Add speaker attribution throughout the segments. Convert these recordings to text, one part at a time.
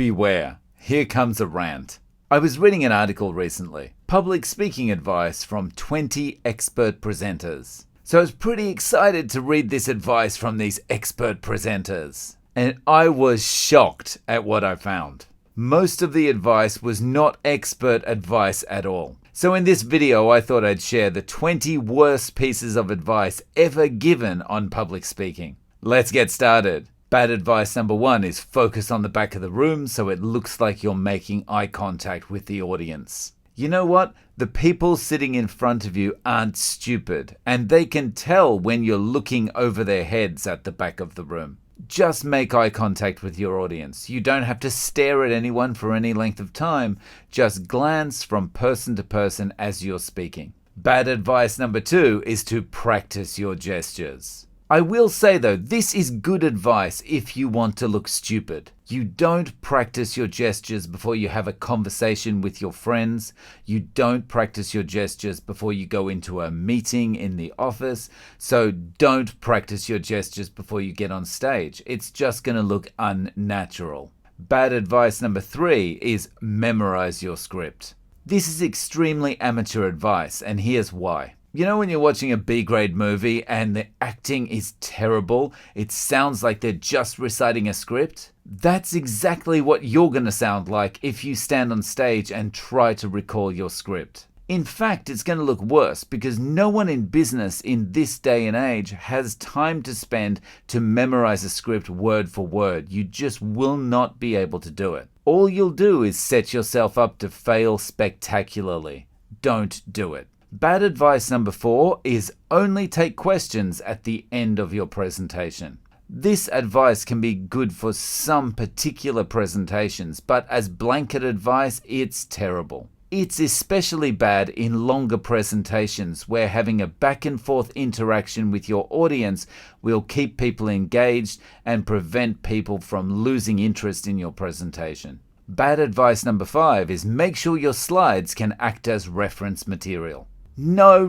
Speaker 1: beware. Here comes a rant. I was reading an article recently. Public speaking advice from 20 expert presenters. So I was pretty excited to read this advice from these expert presenters. And I was shocked at what I found. Most of the advice was not expert advice at all. So in this video, I thought I'd share the 20 worst pieces of advice ever given on public speaking. Let's get started. Bad advice number 1 is focus on the back of the room so it looks like you're making eye contact with the audience. You know what? The people sitting in front of you aren't stupid, and they can tell when you're looking over their heads at the back of the room. Just make eye contact with your audience. You don't have to stare at anyone for any length of time. Just glance from person to person as you're speaking. Bad advice number 2 is to practice your gestures. I will say though, this is good advice if you want to look stupid. You don't practice your gestures before you have a conversation with your friends. You don't practice your gestures before you go into a meeting in the office. So don't practice your gestures before you get on stage. It's just going to look unnatural. Bad advice number 3 is memorize your script. This is extremely amateur advice, and here's why. You know when you're watching a B-grade movie and the acting is terrible, it sounds like they're just reciting a script? That's exactly what you're going to sound like if you stand on stage and try to recall your script. In fact, it's going to look worse because no one in business in this day and age has time to spend to memorize a script word for word. You just will not be able to do it. All you'll do is set yourself up to fail spectacularly. Don't do it. Bad advice number 4 is only take questions at the end of your presentation. This advice can be good for some particular presentations, but as blanket advice, it's terrible. It's especially bad in longer presentations where having a back and forth interaction with your audience will keep people engaged and prevent people from losing interest in your presentation. Bad advice number 5 is make sure your slides can act as reference material. No.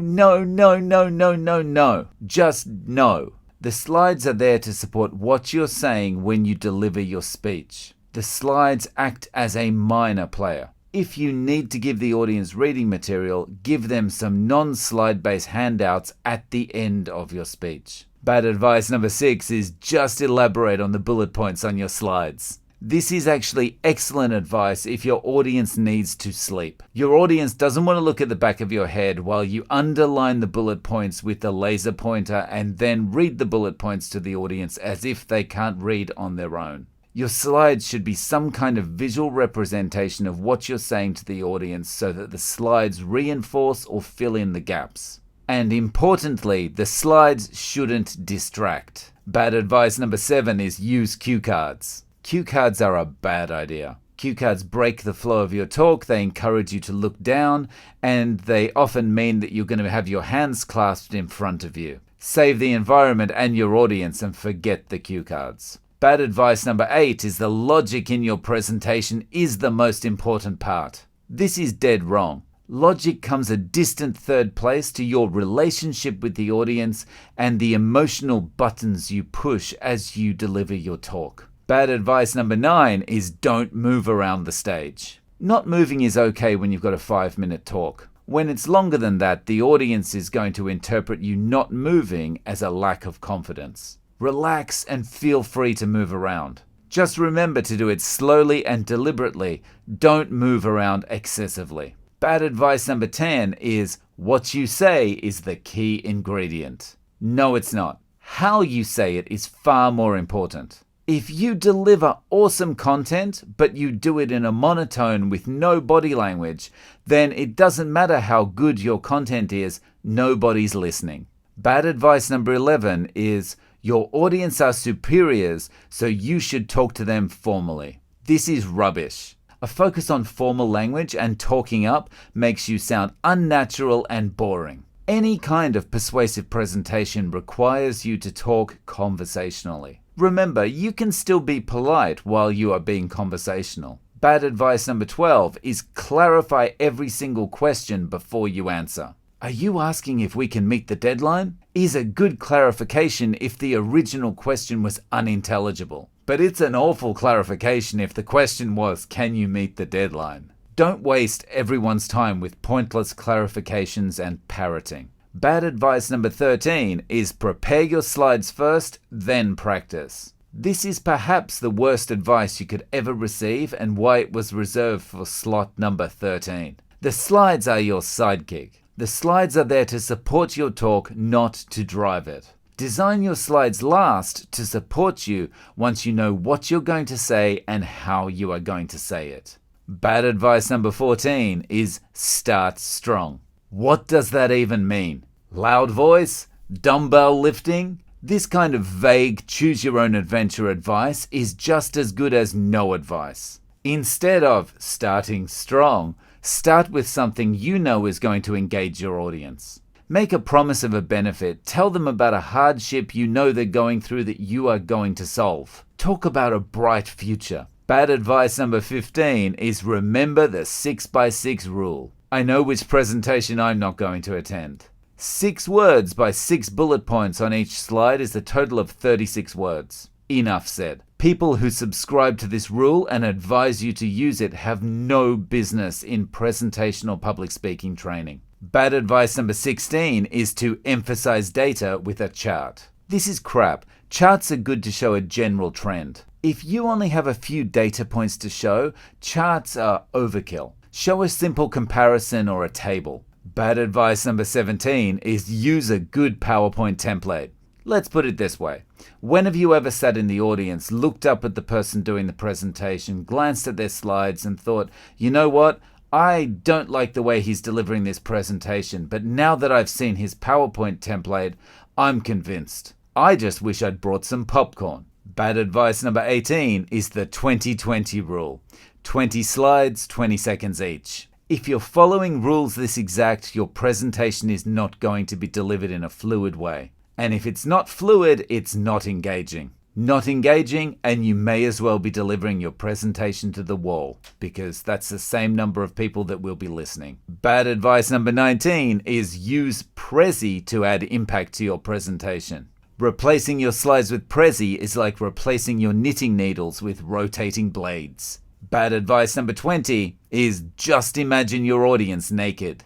Speaker 1: Just no. The slides are there to support what you're saying when you deliver your speech. The slides act as a minor player. If you need to give the audience reading material, give them some non-slide-based handouts at the end of your speech. Bad advice number 6 is just elaborate on the bullet points on your slides. This is actually excellent advice if your audience needs to sleep. Your audience doesn't want to look at the back of your head while you underline the bullet points with the laser pointer and then read the bullet points to the audience as if they can't read on their own. Your slides should be some kind of visual representation of what you're saying to the audience so that the slides reinforce or fill in the gaps. And importantly, the slides shouldn't distract. Bad advice number 7 is use cue cards. Cue cards are a bad idea. Cue cards break the flow of your talk, they encourage you to look down, and they often mean that you're going to have your hands clasped in front of you. Save the environment and your audience and forget the cue cards. Bad advice number 8 is the logic in your presentation is the most important part. This is dead wrong. Logic comes a distant third place to your relationship with the audience and the emotional buttons you push as you deliver your talk. Bad advice number 9 is don't move around the stage. Not moving is okay when you've got a 5-minute talk. When it's longer than that, the audience is going to interpret you not moving as a lack of confidence. Relax and feel free to move around. Just remember to do it slowly and deliberately. Don't move around excessively. Bad advice number 10 is what you say is the key ingredient. No, it's not. How you say it is far more important. If you deliver awesome content, but you do it in a monotone with no body language, then it doesn't matter how good your content is, nobody's listening. Bad advice number 11 is your audience are superiors, so you should talk to them formally. This is rubbish. A focus on formal language and talking up makes you sound unnatural and boring. Any kind of persuasive presentation requires you to talk conversationally. Remember, you can still be polite while you are being conversational. Bad advice number 12 is clarify every single question before you answer. Are you asking if we can meet the deadline? Is a good clarification if the original question was unintelligible. But it's an awful clarification if the question was, can you meet the deadline? Don't waste everyone's time with pointless clarifications and parroting. Bad advice number 13 is prepare your slides first, then practice. This is perhaps the worst advice you could ever receive and why it was reserved for slot number 13. The slides are your sidekick. The slides are there to support your talk, not to drive it. Design your slides last to support you once you know what you're going to say and how you are going to say it. Bad advice number 14 is start strong. What does that even mean? Loud voice? Dumbbell lifting? This kind of vague choose-your-own-adventure advice is just as good as no advice. Instead of starting strong, start with something you know is going to engage your audience. Make a promise of a benefit. Tell them about a hardship you know they're going through that you are going to solve. Talk about a bright future. Bad advice number 15 is remember the 6x6 rule. I know which presentation I'm not going to attend. 6 words by 6 bullet points on each slide is a total of 36 words. Enough said. People who subscribe to this rule and advise you to use it have no business in presentation or public speaking training. Bad advice number 16 is to emphasize data with a chart. This is crap. Charts are good to show a general trend. If you only have a few data points to show, charts are overkill. Show a simple comparison or a table. Bad advice number 17 is use a good PowerPoint template. Let's put it this way. When have you ever sat in the audience, looked up at the person doing the presentation, glanced at their slides and thought, you know what? I don't like the way he's delivering this presentation, but now that I've seen his PowerPoint template, I'm convinced. I just wish I'd brought some popcorn. Bad advice number 18 is the 20-20 rule. 20 slides, 20 seconds each. If you're following rules this exact, your presentation is not going to be delivered in a fluid way. And if it's not fluid, it's not engaging. Not engaging, and you may as well be delivering your presentation to the wall, because that's the same number of people that will be listening. Bad advice number 19 is use Prezi to add impact to your presentation. Replacing your slides with Prezi is like replacing your knitting needles with rotating blades. Bad advice number 20 is just imagine your audience naked.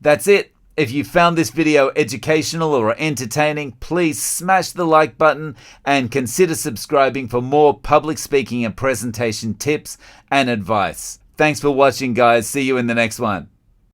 Speaker 1: That's it. If you found this video educational or entertaining, please smash the like button and consider subscribing for more public speaking and presentation tips and advice. Thanks for watching, guys. See you in the next one.